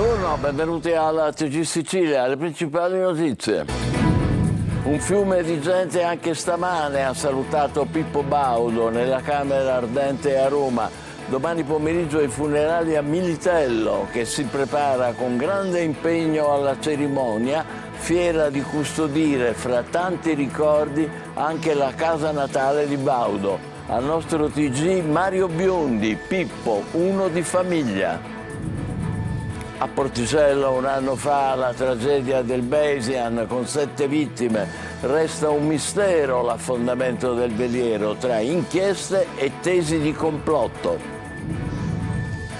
Buongiorno, benvenuti alla TG Sicilia, le principali notizie. Un fiume di gente anche stamane ha salutato Pippo Baudo nella Camera Ardente a Roma. Domani pomeriggio i funerali a Militello, che si prepara con grande impegno alla cerimonia, fiera di custodire fra tanti ricordi anche la casa natale di Baudo. Al nostro TG Mario Biondi, Pippo, uno di famiglia. A Porticello un anno fa la tragedia del Basian con 7 vittime. Resta un mistero l'affondamento del veliero tra inchieste e tesi di complotto.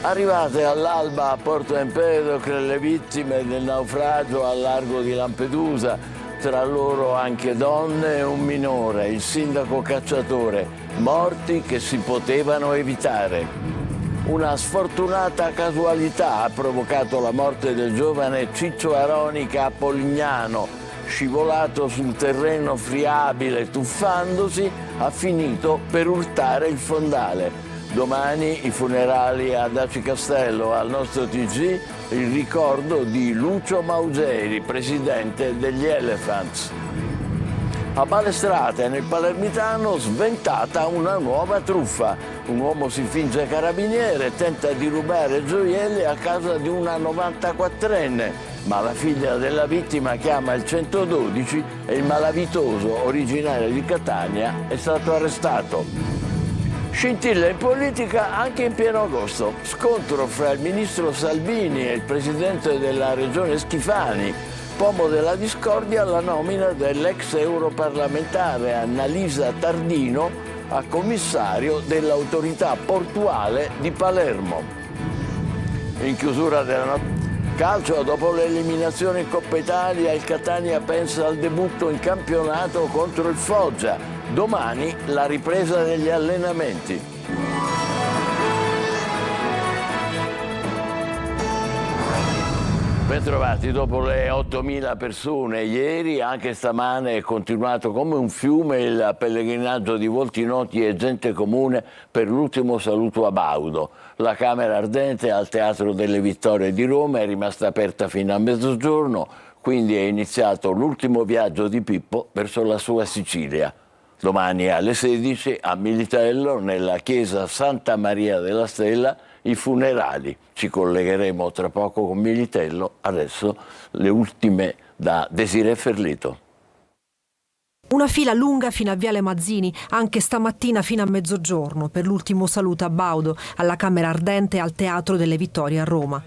Arrivate all'alba a Porto Empedocle le vittime del naufragio al largo di Lampedusa, tra loro anche donne e un minore, il sindaco cacciatore, morti che si potevano evitare. Una sfortunata casualità ha provocato la morte del giovane Ciccio Aronica a Polignano. Scivolato sul terreno friabile, tuffandosi, ha finito per urtare il fondale. Domani i funerali ad Aci Castello. Al nostro TG il ricordo di Lucio Maugeri, presidente degli Elephants. A Balestrate, nel Palermitano, sventata una nuova truffa. Un uomo si finge carabiniere e tenta di rubare gioielli a casa di una 94enne, ma la figlia della vittima chiama il 112 e il malavitoso, originario di Catania, è stato arrestato. Scintille in politica anche in pieno agosto. Scontro fra il ministro Salvini e il presidente della regione Schifani. Pomo della discordia la nomina dell'ex europarlamentare Annalisa Tardino a commissario dell'autorità portuale di Palermo. In chiusura della calcio, dopo l'eliminazione in Coppa Italia, il Catania pensa al debutto in campionato contro il Foggia. Domani la ripresa degli allenamenti. Bentrovati, dopo le 8.000 persone ieri, anche stamane è continuato come un fiume il pellegrinaggio di volti noti e gente comune per l'ultimo saluto a Baudo. La Camera Ardente al Teatro delle Vittorie di Roma è rimasta aperta fino a mezzogiorno, quindi è iniziato l'ultimo viaggio di Pippo verso la sua Sicilia. Domani alle 16 a Militello, nella chiesa Santa Maria della Stella, i funerali. Ci collegheremo tra poco con Militello, adesso le ultime da Desirée Ferlito. Una fila lunga fino a Viale Mazzini, anche stamattina fino a mezzogiorno, per l'ultimo saluto a Baudo, alla Camera Ardente e al Teatro delle Vittorie a Roma.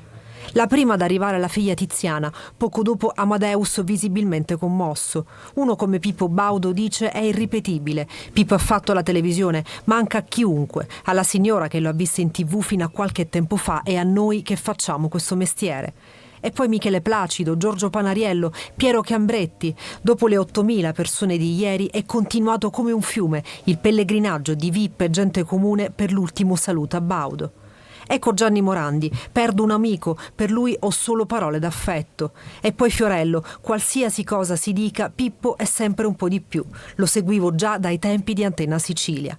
La prima ad arrivare è la figlia Tiziana, poco dopo Amadeus visibilmente commosso. Uno come Pippo Baudo dice è irripetibile. Pippo ha fatto la televisione, manca a chiunque, alla signora che lo ha visto in TV fino a qualche tempo fa e a noi che facciamo questo mestiere. E poi Michele Placido, Giorgio Panariello, Piero Chiambretti. Dopo le 8.000 persone di ieri è continuato come un fiume il pellegrinaggio di VIP e gente comune per l'ultimo saluto a Baudo. Ecco Gianni Morandi, perdo un amico, per lui ho solo parole d'affetto. E poi Fiorello, qualsiasi cosa si dica, Pippo è sempre un po' di più. Lo seguivo già dai tempi di Antenna Sicilia.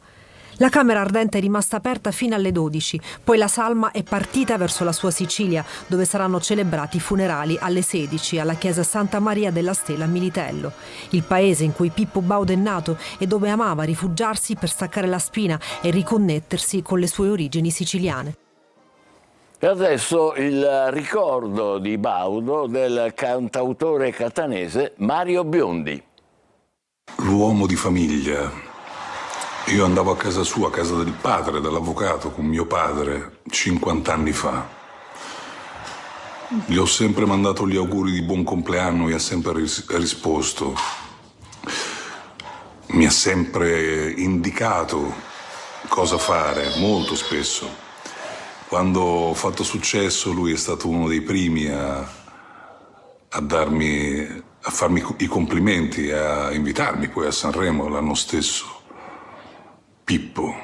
La Camera Ardente è rimasta aperta fino alle 12, poi la salma è partita verso la sua Sicilia, dove saranno celebrati i funerali alle 16 alla chiesa Santa Maria della Stella a Militello, il paese in cui Pippo Baudo è nato e dove amava rifugiarsi per staccare la spina e riconnettersi con le sue origini siciliane. E adesso il ricordo di Baudo del cantautore catanese Mario Biondi. L'uomo di famiglia. Io andavo a casa sua, a casa del padre, dell'avvocato, con mio padre, 50 anni fa. Gli ho sempre mandato gli auguri di buon compleanno, mi ha sempre risposto. Mi ha sempre indicato cosa fare, molto spesso. Quando ho fatto successo, lui è stato uno dei primi a farmi i complimenti, a invitarmi poi a Sanremo l'anno stesso. Pippo,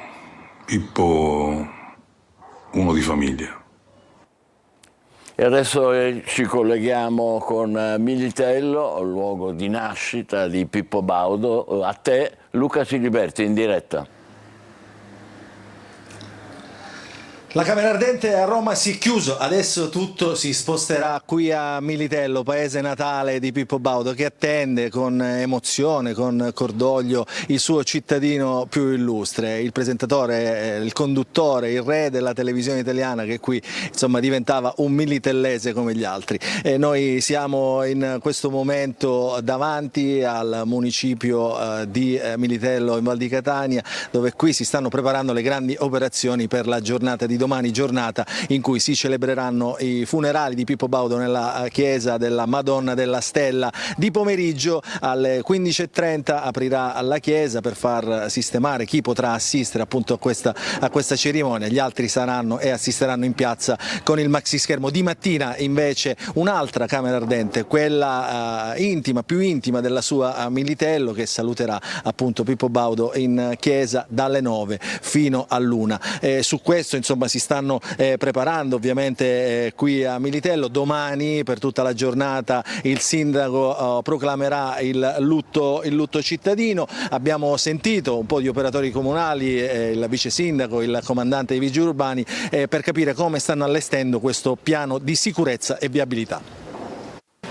uno di famiglia. E adesso ci colleghiamo con Militello, luogo di nascita di Pippo Baudo. A te, Luca Ciliberti, in diretta. La Camera Ardente a Roma si è chiuso, adesso tutto si sposterà qui a Militello, paese natale di Pippo Baudo, che attende con emozione, con cordoglio il suo cittadino più illustre, il presentatore, il conduttore, il re della televisione italiana, che qui insomma diventava un militellese come gli altri. E noi siamo in questo momento davanti al municipio di Militello in Val di Catania, dove qui si stanno preparando le grandi operazioni per la giornata di domani, giornata in cui si celebreranno i funerali di Pippo Baudo nella chiesa della Madonna della Stella. Di pomeriggio alle 15:30 aprirà la chiesa per far sistemare chi potrà assistere appunto a questa cerimonia. Gli altri saranno e assisteranno in piazza con il maxi schermo. Di mattina invece un'altra Camera Ardente, quella intima, più intima della sua Militello, che saluterà appunto Pippo Baudo in chiesa dalle 9 fino all'1. Su questo insomma si stanno preparando ovviamente qui a Militello. Domani per tutta la giornata il sindaco proclamerà il lutto cittadino. Abbiamo sentito un po' di operatori comunali, il vice sindaco, il comandante dei vigili urbani per capire come stanno allestendo questo piano di sicurezza e viabilità.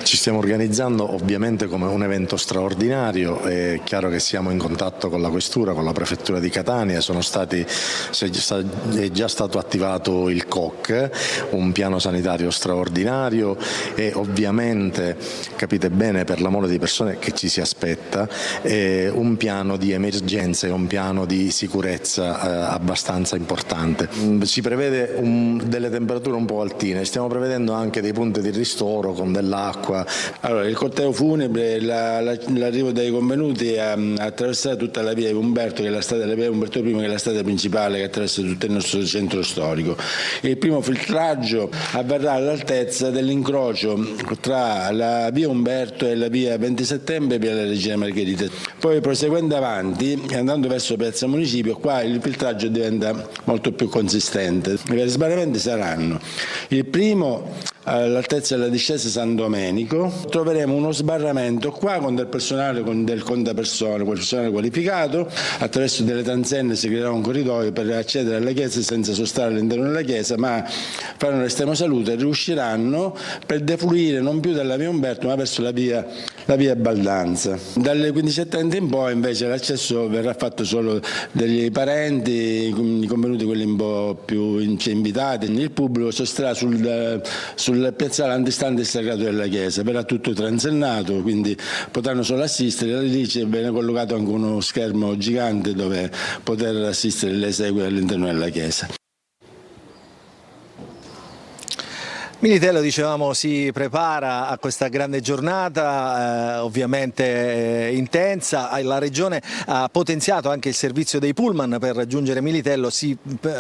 Ci stiamo organizzando ovviamente come un evento straordinario, è chiaro che siamo in contatto con la Questura, con la Prefettura di Catania, è già stato attivato il COC, un piano sanitario straordinario e ovviamente, capite bene per l'amore di persone che ci si aspetta, un piano di emergenza e un piano di sicurezza abbastanza importante. Si prevede delle temperature un po' altine, stiamo prevedendo anche dei punti di ristoro con dell'acqua. Allora, il corteo funebre, l'arrivo dei convenuti attraverserà tutta la via Umberto, che è la strada della via Umberto I, che è la strada principale che attraversa tutto il nostro centro storico. Il primo filtraggio avverrà all'altezza dell'incrocio tra la via Umberto e la via 20 settembre e via della Regina Margherita. Poi proseguendo avanti, andando verso Piazza Municipio, qua il filtraggio diventa molto più consistente. I sbarramenti saranno: il primo all'altezza della discesa San Domenico, troveremo uno sbarramento qua con del personale, con del contapersone, quel personale qualificato. Attraverso delle transenne si creerà un corridoio per accedere alla chiesa senza sostare all'interno della chiesa, ma faranno l'estremo saluto e riusciranno per defluire non più dalla via Umberto ma verso la via Baldanza. Dalle 15:30 in poi invece l'accesso verrà fatto solo degli parenti, i convenuti, quelli un po' più invitati. Il pubblico sosterrà sul piazzale antistante il sagrato della chiesa, verrà tutto transennato, quindi potranno solo assistere. Lì viene collocato anche uno schermo gigante dove poter assistere le esequie all'interno della chiesa. Militello, dicevamo, si prepara a questa grande giornata, ovviamente intensa. La Regione ha potenziato anche il servizio dei pullman per raggiungere Militello. Si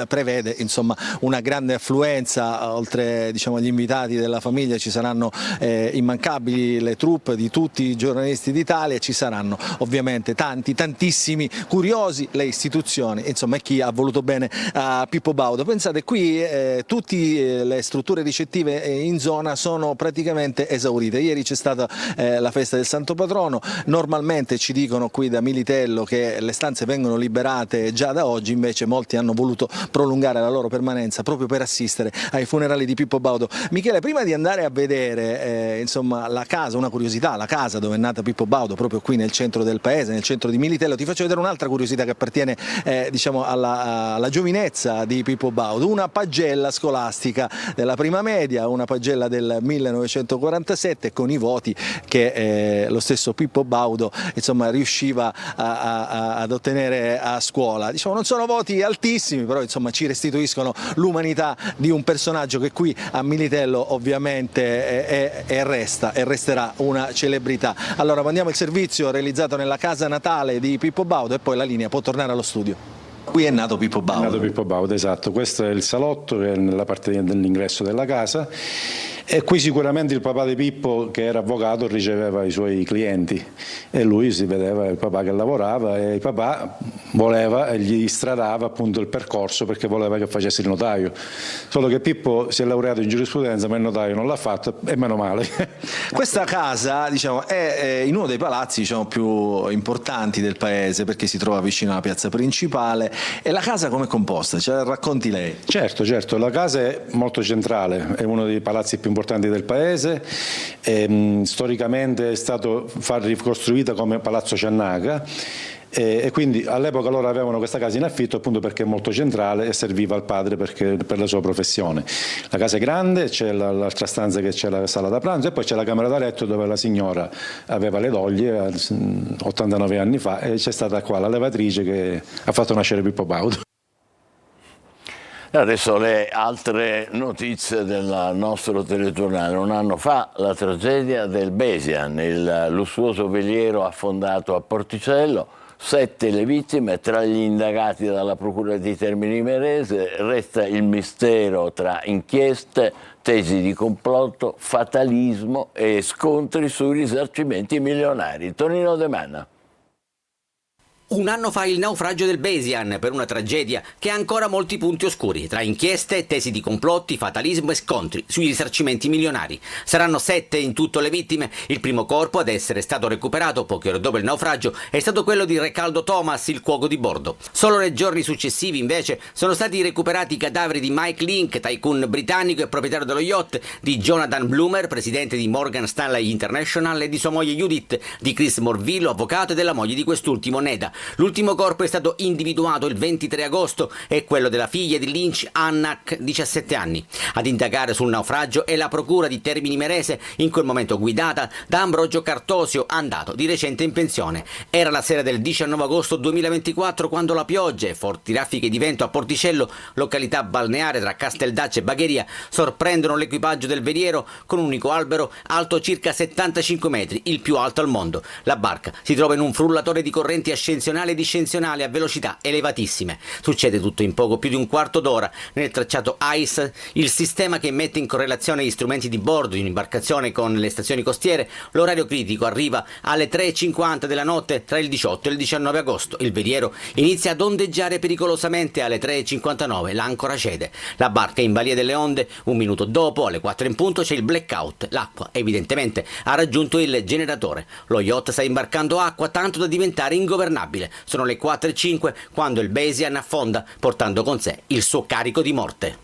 prevede insomma una grande affluenza, oltre agli invitati della famiglia ci saranno immancabili le troupe di tutti i giornalisti d'Italia, ci saranno ovviamente tantissimi curiosi, le istituzioni, insomma, e chi ha voluto bene a Pippo Baudo. Pensate, qui tutte le strutture ricettive in zona sono praticamente esaurite. Ieri c'è stata la festa del Santo Patrono. Normalmente ci dicono qui da Militello che le stanze vengono liberate già da oggi, invece molti hanno voluto prolungare la loro permanenza proprio per assistere ai funerali di Pippo Baudo. Michele, prima di andare a vedere insomma la casa, una curiosità, la casa dove è nata Pippo Baudo, proprio qui nel centro del paese, nel centro di Militello, ti faccio vedere un'altra curiosità che appartiene alla giovinezza di Pippo Baudo, una pagella scolastica della prima media, una pagella del 1947 con i voti che lo stesso Pippo Baudo insomma riusciva ad ottenere a scuola. Non sono voti altissimi, però insomma ci restituiscono l'umanità di un personaggio che qui a Militello ovviamente resta e resterà una celebrità. Allora mandiamo il servizio realizzato nella casa natale di Pippo Baudo e poi la linea può tornare allo studio. Qui è nato Pippo Baudo. È nato Pippo Baudo, esatto. Questo è il salotto che è nella parte dell'ingresso della casa. E qui sicuramente il papà di Pippo, che era avvocato, riceveva i suoi clienti e lui si vedeva il papà che lavorava e il papà voleva e gli stradava appunto il percorso perché voleva che facesse il notaio. Solo che Pippo si è laureato in giurisprudenza ma il notaio non l'ha fatto e meno male. Questa casa, diciamo, è in uno dei palazzi, diciamo, più importanti del paese perché si trova vicino alla piazza principale. E la casa come è composta? Ce la racconti lei? Certo, la casa è molto centrale, è uno dei palazzi più importanti del paese, storicamente è stato ricostruita come Palazzo Ciannaca e quindi all'epoca loro avevano questa casa in affitto appunto perché è molto centrale e serviva al padre per la sua professione. La casa è grande, c'è l'altra stanza che c'è la sala da pranzo e poi c'è la camera da letto dove la signora aveva le doglie 89 anni fa e c'è stata qua la levatrice che ha fatto nascere Pippo Baudo. Adesso le altre notizie del nostro telegiornale. Un anno fa la tragedia del Besian, il lussuoso veliero affondato a Porticello, 7 le vittime, tra gli indagati dalla Procura di Termini Imerese resta il mistero tra inchieste, tesi di complotto, fatalismo e scontri sui risarcimenti milionari. Tonino De Manna. Un anno fa il naufragio del Besian, per una tragedia che ha ancora molti punti oscuri, tra inchieste, tesi di complotti, fatalismo e scontri sui risarcimenti milionari. Saranno 7 in tutto le vittime. Il primo corpo ad essere stato recuperato poche ore dopo il naufragio è stato quello di Recaldo Thomas, il cuoco di bordo. Solo nei giorni successivi, invece, sono stati recuperati i cadaveri di Mike Link, tycoon britannico e proprietario dello yacht, di Jonathan Bloomer, presidente di Morgan Stanley International, e di sua moglie Judith, di Chris Morvillo, avvocato, e della moglie di quest'ultimo, Neda. L'ultimo corpo è stato individuato il 23 agosto, è quello della figlia di Lynch, Annak, 17 anni. Ad indagare sul naufragio è la procura di Termini Imerese, in quel momento guidata da Ambrogio Cartosio, andato di recente in pensione. Era la sera del 19 agosto 2024 quando la pioggia e forti raffiche di vento a Porticello, località balneare tra Casteldaccio e Bagheria, sorprendono l'equipaggio del veliero con un unico albero alto circa 75 metri, il più alto al mondo. La barca si trova in un frullatore di correnti ascensionali e discensionali a velocità elevatissime. Succede tutto in poco più di un quarto d'ora nel tracciato ICE, il sistema che mette in correlazione gli strumenti di bordo di un'imbarcazione con le stazioni costiere. L'orario critico arriva alle 3:50 della notte tra il 18 e il 19 agosto. Il veliero inizia ad ondeggiare pericolosamente alle 3:59, l'ancora cede. La barca è in balia delle onde. Un minuto dopo, alle 4 in punto, c'è il blackout. L'acqua evidentemente ha raggiunto il generatore. Lo yacht sta imbarcando acqua tanto da diventare ingovernabile. Sono le 4:05 quando il Besian affonda, portando con sé il suo carico di morte.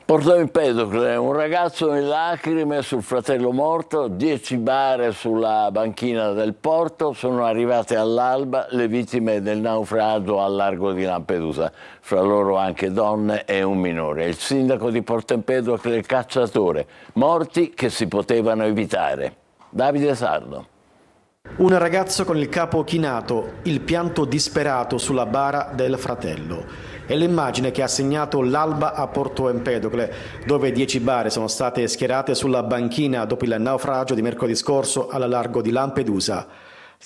Porto Empedocle, un ragazzo in lacrime sul fratello morto, 10 bare sulla banchina del porto. Sono arrivate all'alba le vittime del naufragio al largo di Lampedusa, fra loro anche donne e un minore. Il sindaco di Porto Empedocle, il cacciatore, morti che si potevano evitare. Davide Sardo. Un ragazzo con il capo chinato, il pianto disperato sulla bara del fratello. È l'immagine che ha segnato l'alba a Porto Empedocle, dove 10 bare sono state schierate sulla banchina dopo il naufragio di mercoledì scorso al largo di Lampedusa.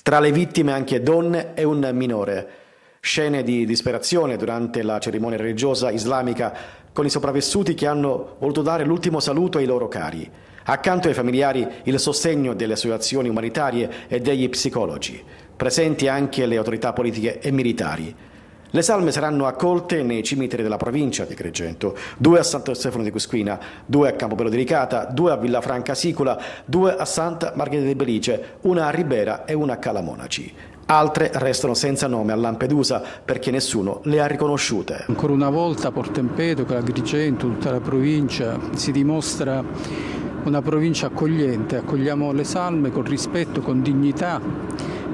Tra le vittime anche donne e un minore. Scene di disperazione durante la cerimonia religiosa islamica, con i sopravvissuti che hanno voluto dare l'ultimo saluto ai loro cari. Accanto ai familiari il sostegno delle associazioni umanitarie e degli psicologi, presenti anche le autorità politiche e militari. Le salme saranno accolte nei cimiteri della provincia di Agrigento, 2 a Santo Stefano di Cusquina, 2 a Campobello di Licata, 2 a Villafranca Sicula, 2 a Santa Margherita di Belice, una a Ribera e una a Calamonaci. Altre restano senza nome a Lampedusa perché nessuno le ha riconosciute. Ancora una volta Porto Empedocle, Agrigento, tutta la provincia si dimostra una provincia accogliente. Accogliamo le salme con rispetto, con dignità,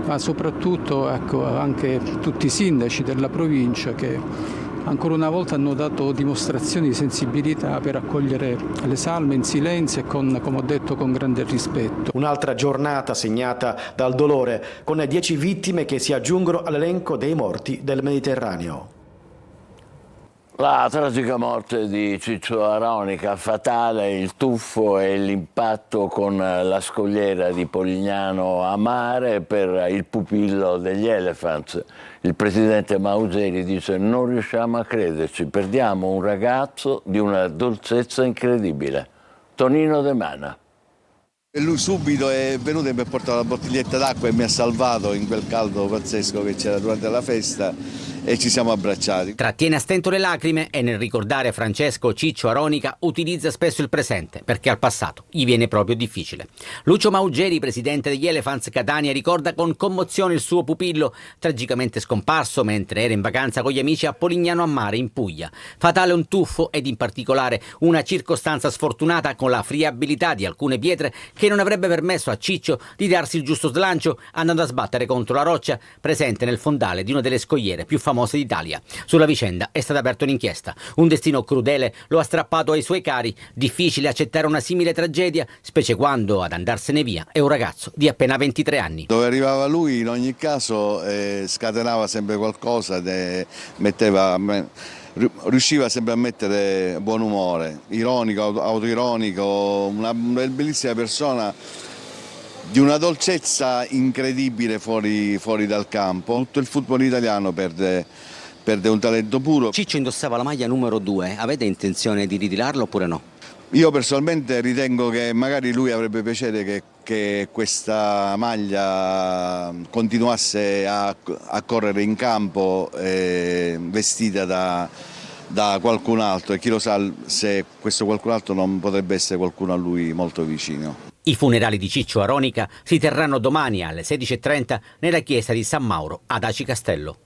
ma soprattutto anche tutti i sindaci della provincia che ancora una volta hanno dato dimostrazioni di sensibilità per accogliere le salme in silenzio e come ho detto, con grande rispetto. Un'altra giornata segnata dal dolore, con 10 vittime che si aggiungono all'elenco dei morti del Mediterraneo. La tragica morte di Ciccio Aronica, fatale il tuffo e l'impatto con la scogliera di Polignano a mare per il pupillo degli Elephants. Il presidente Maugeri dice: non riusciamo a crederci, perdiamo un ragazzo di una dolcezza incredibile. Tonino De Mana. E lui subito è venuto e mi ha portato la bottiglietta d'acqua e mi ha salvato in quel caldo pazzesco che c'era durante la festa e ci siamo abbracciati. Trattiene a stento le lacrime e nel ricordare Francesco Ciccio Aronica utilizza spesso il presente perché al passato gli viene proprio difficile. Lucio Maugeri, presidente degli Elephants Catania, ricorda con commozione il suo pupillo tragicamente scomparso mentre era in vacanza con gli amici a Polignano a Mare in Puglia. Fatale un tuffo ed in particolare una circostanza sfortunata con la friabilità di alcune pietre che non avrebbe permesso a Ciccio di darsi il giusto slancio andando a sbattere contro la roccia presente nel fondale di una delle scogliere più famose d'Italia. Sulla vicenda è stata aperta un'inchiesta. Un destino crudele lo ha strappato ai suoi cari. Difficile accettare una simile tragedia, specie quando ad andarsene via è un ragazzo di appena 23 anni. Dove arrivava lui in ogni caso scatenava sempre qualcosa, riusciva sempre a mettere buon umore, ironico, autoironico, una bellissima persona di una dolcezza incredibile fuori dal campo. Tutto il football italiano perde un talento puro. Ciccio indossava la maglia numero 2, avete intenzione di ritirarlo oppure no? Io personalmente ritengo che magari lui avrebbe piacere che questa maglia continuasse a correre in campo vestita da qualcun altro, e chi lo sa se questo qualcun altro non potrebbe essere qualcuno a lui molto vicino. I funerali di Ciccio Aronica si terranno domani alle 16:30 nella chiesa di San Mauro ad Aci Castello.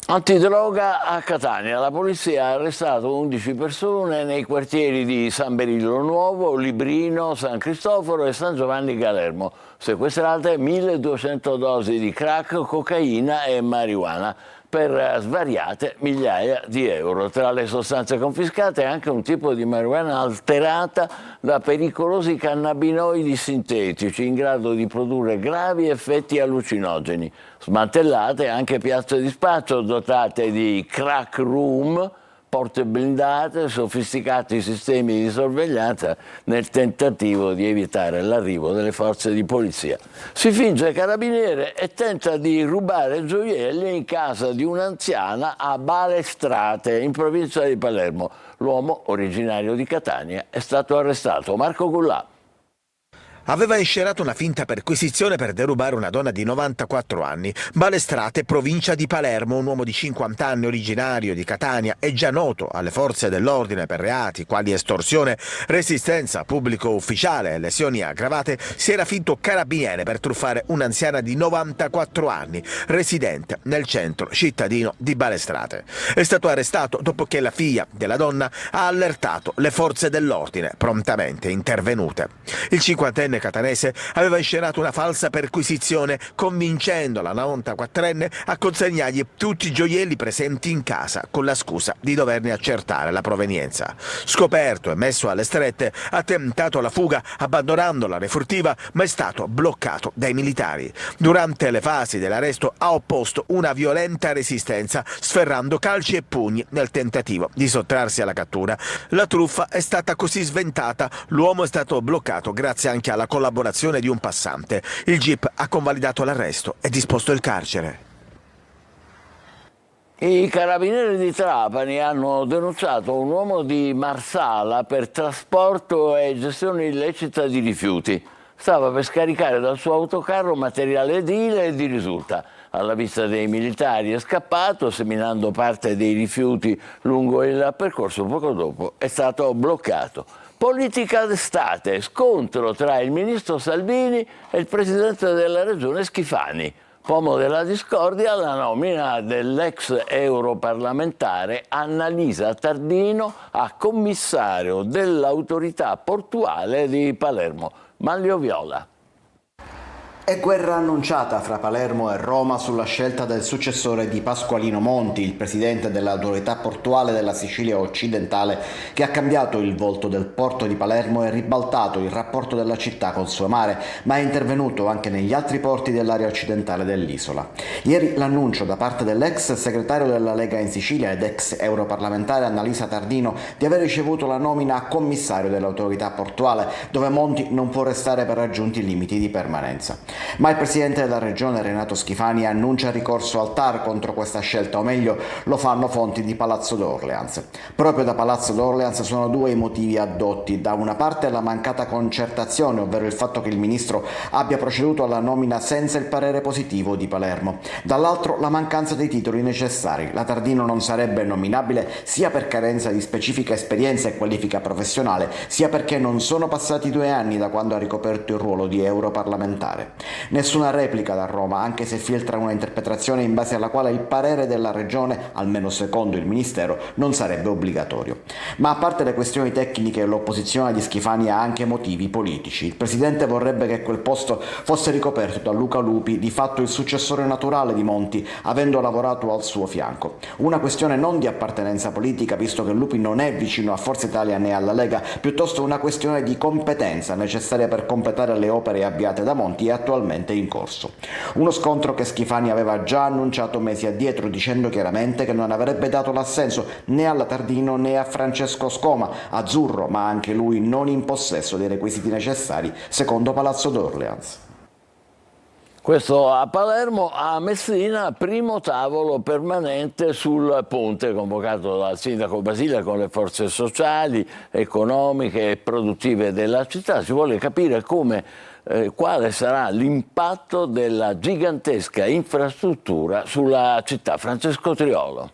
Antidroga a Catania. La polizia ha arrestato 11 persone nei quartieri di San Berillo Nuovo, Librino, San Cristoforo e San Giovanni Galermo. Sequestrate 1200 dosi di crack, cocaina e marijuana per svariate migliaia di euro. Tra le sostanze confiscate anche un tipo di marijuana alterata da pericolosi cannabinoidi sintetici in grado di produrre gravi effetti allucinogeni. Smantellate anche piazze di spaccio dotate di crack room, porte blindate, sofisticati sistemi di sorveglianza nel tentativo di evitare l'arrivo delle forze di polizia. Si finge carabiniere e tenta di rubare gioielli in casa di un'anziana a Balestrate, in provincia di Palermo. L'uomo, originario di Catania, è stato arrestato. Marco Gullà. Aveva inscerato una finta perquisizione per derubare una donna di 94 anni. Balestrate, provincia di Palermo, un uomo di 50 anni originario di Catania è già noto alle forze dell'ordine per reati quali estorsione, resistenza pubblico ufficiale e lesioni aggravate. Si era finto carabiniere per truffare un'anziana di 94 anni, residente nel centro cittadino di Balestrate. È stato arrestato dopo che la figlia della donna ha allertato le forze dell'ordine, prontamente intervenute. Il 50enne catanese aveva inscenato una falsa perquisizione convincendo la 94enne a consegnargli tutti i gioielli presenti in casa con la scusa di doverne accertare la provenienza. Scoperto e messo alle strette, ha tentato la fuga abbandonando la refurtiva, ma è stato bloccato dai militari. Durante le fasi dell'arresto ha opposto una violenta resistenza sferrando calci e pugni nel tentativo di sottrarsi alla cattura. La truffa è stata così sventata, l'uomo è stato bloccato grazie anche alla collaborazione di un passante. Il GIP ha convalidato l'arresto e disposto il carcere. I carabinieri di Trapani hanno denunciato un uomo di Marsala per trasporto e gestione illecita di rifiuti. Stava per scaricare dal suo autocarro materiale edile e di risulta. Alla vista dei militari è scappato, seminando parte dei rifiuti lungo il percorso. Poco dopo è stato bloccato. Politica d'estate, scontro tra il ministro Salvini e il presidente della regione Schifani. Pomo della discordia la nomina dell'ex europarlamentare Annalisa Tardino a commissario dell'autorità portuale di Palermo. Manlio Viola. È guerra annunciata fra Palermo e Roma sulla scelta del successore di Pasqualino Monti, il presidente dell'autorità portuale della Sicilia occidentale, che ha cambiato il volto del porto di Palermo e ribaltato il rapporto della città col suo mare, ma è intervenuto anche negli altri porti dell'area occidentale dell'isola. Ieri l'annuncio da parte dell'ex segretario della Lega in Sicilia ed ex europarlamentare Annalisa Tardino di aver ricevuto la nomina a commissario dell'autorità portuale, dove Monti non può restare per raggiunti limiti di permanenza. Ma il presidente della regione Renato Schifani annuncia ricorso al TAR contro questa scelta, o meglio lo fanno fonti di Palazzo d'Orleans. Proprio da Palazzo d'Orleans sono due i motivi addotti: da una parte la mancata concertazione, ovvero il fatto che il ministro abbia proceduto alla nomina senza il parere positivo di Palermo, dall'altro la mancanza dei titoli necessari. La Tardino non sarebbe nominabile sia per carenza di specifica esperienza e qualifica professionale, sia perché non sono passati 2 anni da quando ha ricoperto il ruolo di europarlamentare. Nessuna replica da Roma, anche se filtra una interpretazione in base alla quale il parere della regione, almeno secondo il ministero, non sarebbe obbligatorio. Ma a parte le questioni tecniche, l'opposizione di Schifani ha anche motivi politici. Il presidente vorrebbe che quel posto fosse ricoperto da Luca Lupi, di fatto il successore naturale di Monti, avendo lavorato al suo fianco. Una questione non di appartenenza politica, visto che Lupi non è vicino a Forza Italia né alla Lega, piuttosto una questione di competenza necessaria per completare le opere avviate da Monti e attualmente in corso. Uno scontro che Schifani aveva già annunciato mesi addietro, dicendo chiaramente che non avrebbe dato l'assenso né alla Tardino né a Francesco Scoma, azzurro ma anche lui non in possesso dei requisiti necessari secondo Palazzo d'Orleans. Questo a Palermo. A Messina, primo tavolo permanente sul ponte convocato dal sindaco Basile con le forze sociali, economiche e produttive della città. Si vuole capire quale sarà l'impatto della gigantesca infrastruttura sulla città. Francesco Triolo.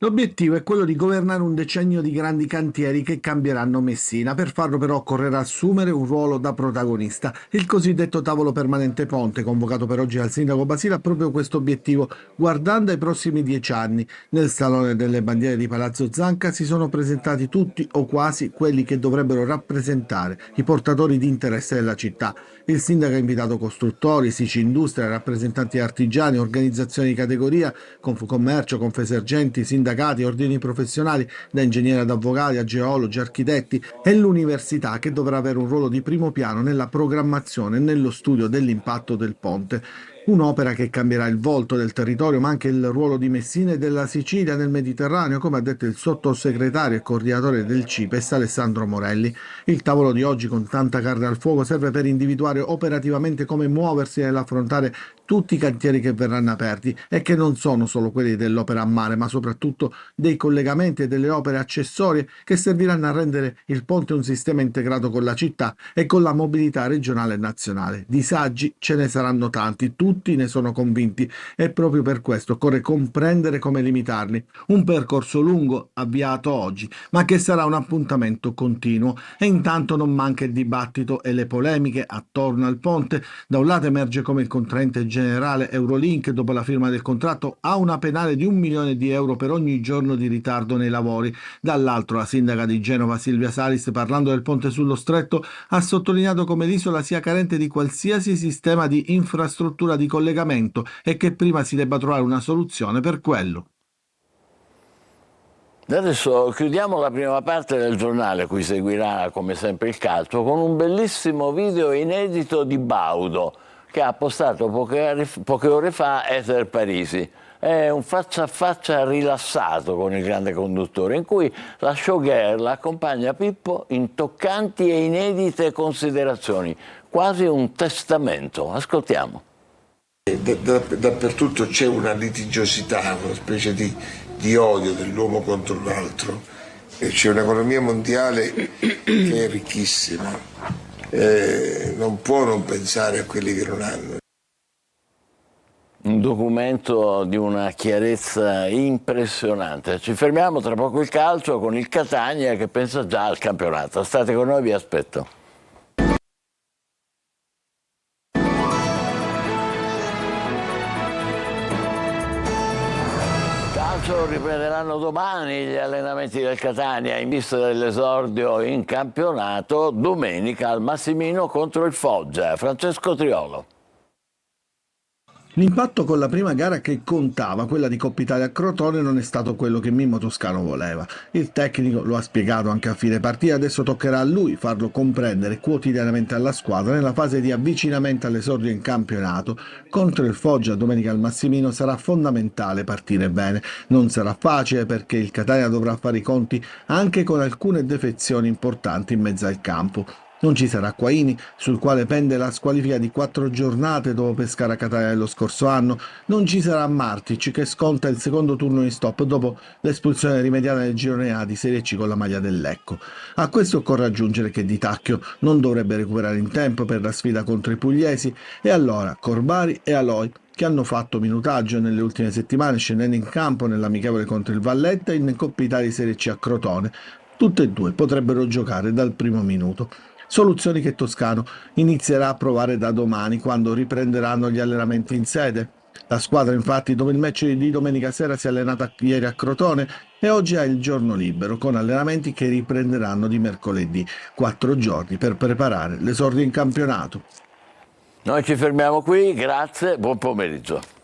L'obiettivo è quello di governare un decennio di grandi cantieri che cambieranno Messina. Per farlo però occorrerà assumere un ruolo da protagonista. Il cosiddetto tavolo permanente ponte, convocato per oggi dal sindaco Basile, ha proprio questo obiettivo, guardando ai prossimi 10 anni. Nel Salone delle Bandiere di Palazzo Zanca si sono presentati tutti o quasi quelli che dovrebbero rappresentare i portatori di interesse della città. Il sindaco ha invitato costruttori, Sicindustria, rappresentanti artigiani, organizzazioni di categoria, Confcommercio, Confesergenti, sindacati, ordini professionali, da ingegneri ad avvocati, a geologi, architetti, e l'università, che dovrà avere un ruolo di primo piano nella programmazione e nello studio dell'impatto del ponte. Un'opera che cambierà il volto del territorio, ma anche il ruolo di Messina e della Sicilia nel Mediterraneo, come ha detto il sottosegretario e coordinatore del CIPES Alessandro Morelli. Il tavolo di oggi, con tanta carne al fuoco, serve per individuare operativamente come muoversi nell'affrontare tutti i cantieri che verranno aperti, e che non sono solo quelli dell'opera a mare, ma soprattutto dei collegamenti e delle opere accessorie che serviranno a rendere il ponte un sistema integrato con la città e con la mobilità regionale e nazionale. Disagi ce ne saranno tanti, tutti ne sono convinti, e proprio per questo occorre comprendere come limitarli. Un percorso lungo avviato oggi, ma che sarà un appuntamento continuo. E intanto non manca il dibattito e le polemiche attorno al ponte. Da un lato emerge come il contraente generale Eurolink, dopo la firma del contratto, ha una penale di 1 milione di euro per ogni giorno di ritardo nei lavori. Dall'altro, la sindaca di Genova Silvia Salis, parlando del ponte sullo Stretto, ha sottolineato come l'isola sia carente di qualsiasi sistema di infrastruttura di collegamento e che prima si debba trovare una soluzione per quello. Adesso chiudiamo la prima parte del giornale, cui seguirà come sempre il calcio, con un bellissimo video inedito di Baudo, che ha postato poche ore fa Ether Parisi. È un faccia a faccia rilassato con il grande conduttore, in cui la showgirl accompagna Pippo in toccanti e inedite considerazioni, quasi un testamento. Ascoltiamo. Dappertutto c'è una litigiosità, una specie di odio dell'uomo contro l'altro, e c'è un'economia mondiale che è ricchissima, non può non pensare a quelli che non hanno. Un documento di una chiarezza impressionante. Ci fermiamo, tra poco il calcio con il Catania che pensa già al campionato. State con noi, vi aspetto. Riprenderanno domani gli allenamenti del Catania in vista dell'esordio in campionato domenica al Massimino contro il Foggia. Francesco Triolo. L'impatto con la prima gara che contava, quella di Coppa Italia a Crotone, non è stato quello che Mimmo Toscano voleva. Il tecnico lo ha spiegato anche a fine partita, adesso toccherà a lui farlo comprendere quotidianamente alla squadra nella fase di avvicinamento all'esordio in campionato. Contro il Foggia domenica al Massimino sarà fondamentale partire bene. Non sarà facile perché il Catania dovrà fare i conti anche con alcune defezioni importanti in mezzo al campo. Non ci sarà Acquaini, sul quale pende la squalifica di 4 giornate dopo Pescara Catania dello scorso anno. Non ci sarà Martic, che sconta il secondo turno in stop dopo l'espulsione rimediata nel girone A di Serie C con la maglia del Lecco. A questo occorre aggiungere che Di Tacchio non dovrebbe recuperare in tempo per la sfida contro i pugliesi, e allora Corbari e Aloi, che hanno fatto minutaggio nelle ultime settimane scendendo in campo nell'amichevole contro il Valletta e in Coppa Italia Serie C a Crotone, tutte e due potrebbero giocare dal primo minuto. Soluzioni che Toscano inizierà a provare da domani, quando riprenderanno gli allenamenti in sede. La squadra, infatti, dopo il match di domenica sera, si è allenata ieri a Crotone e oggi ha il giorno libero, con allenamenti che riprenderanno di mercoledì. 4 giorni per preparare l'esordio in campionato. Noi ci fermiamo qui, grazie, buon pomeriggio.